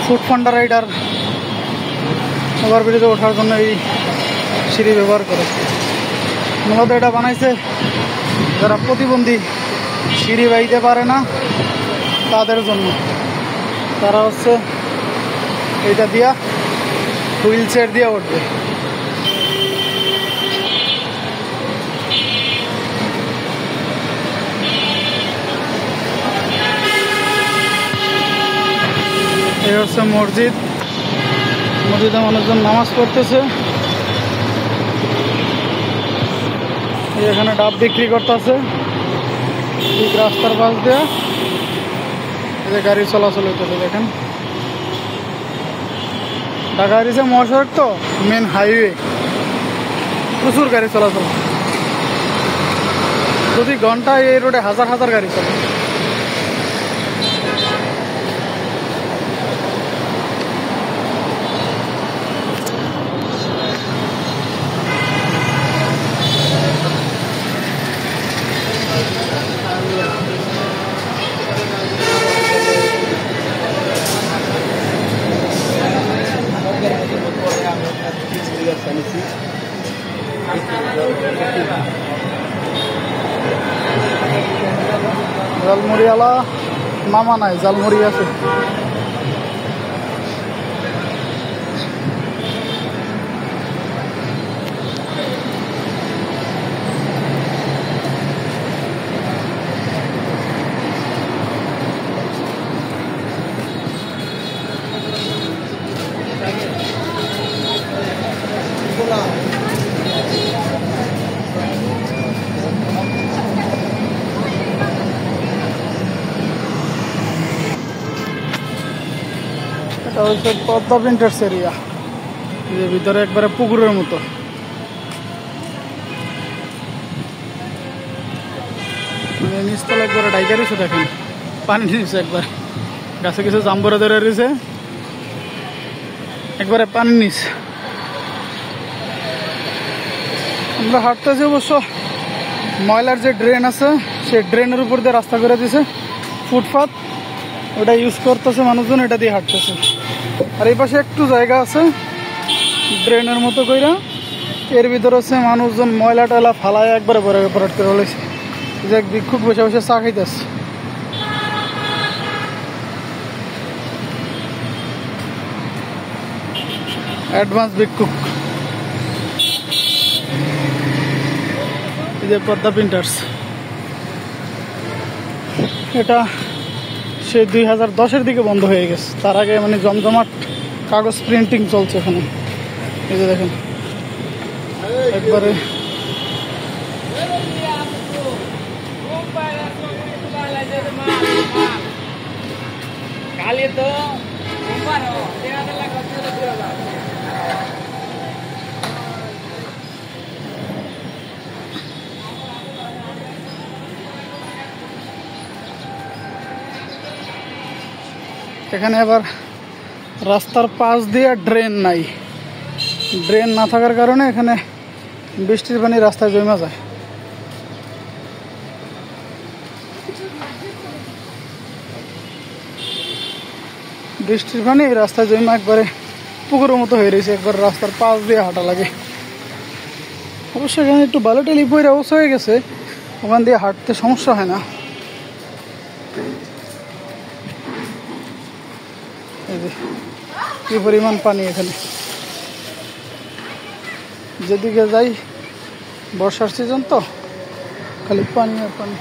Food পান্ডা rider ওভারব্রিজে ওঠার জন্য এই সিঁড়ি ব্যবহার করে। মূলত এটা বানাইছে যারা প্রতিবন্ধী, সিঁড়ি বাইতে পারে না তাদের জন্য। তারা হচ্ছে এইটা দিয়া হুইল চেয়ার দিয়ে উঠবে। এই হচ্ছে মসজিদ। মসজিদে মানুষজন নামাজ পড়তেছে। এখানে ডাব বিক্রি করতেছে ঠিক রাস্তার পাশ দিয়ে। এই গাড়ি চলাচল হইতেছে দেখেন। ঢাকা যে মহাসড়ক তো মেন হাইওয়ে, প্রচুর গাড়ি চলাচল। প্রতি ঘন্টায় এই রোডে হাজার হাজার গাড়ি চলে। জালমুড়িওয়ালা মামা নাই, জালমুড়ি আছে। এটা হচ্ছে পদ্মা প্রিন্টার্স এরিয়া। যে ভিতরে একবারে পুকুরের মতো। মানে নিচতলা একবারে ডাইকা রয়েছে দেখেন, পানি দিয়েছে একবার। গাছে কিছু জাম্বুরা ধরে রয়েছে, একবারে পানি নিচ। আমরা হাঁটতেছি, অবশ্য ময়লার যে ড্রেন আছে সেই ড্রেনের উপর দিয়ে রাস্তা করে দিয়েছে, ফুটপাথ ওটা ইউজ করতেছে মানুষজন, এটা দিয়ে হাঁটতেছে। আর এই পাশে একটু জায়গা আছে ড্রেনের মতো কইরা, এর ভিতরে হচ্ছে মানুষজন ময়লা টয়লা ফালায় একবারে ভরাট করে রয়েছে। যে ভিক্ষুক বসে বসে চা খাইতেছে। অ্যাডভান্স ভিক্ষুক। এই যে পদ্মা প্রিন্টার্স, এটা সে 2010-এর দিকে বন্ধ হয়ে গেছে। তার আগে মানে জমজমাট কাগজ প্রিন্টিং চলছে এখানে। এই যে দেখেন একবারে এখানে আবার রাস্তার পাশ দিয়ে ড্রেন নাই। ড্রেন না থাকার কারণে এখানে বৃষ্টির পানি রাস্তায় জমা যায়। বৃষ্টির পানি রাস্তায় জমা একবারে পুকুরের মতো হয়ে রয়েছে, একবার রাস্তার পাশ দিয়ে হাঁটা লাগে। অবশ্য এখানে একটু বালুটালি পরে অবস্থা হয়ে গেছে, ওখান দিয়ে হাঁটতে সমস্যা হয় না। কি পরিমাণ পানি এখানে। যেদিকে যাই বর্ষার সিজন তো খালি পানি আর পানি।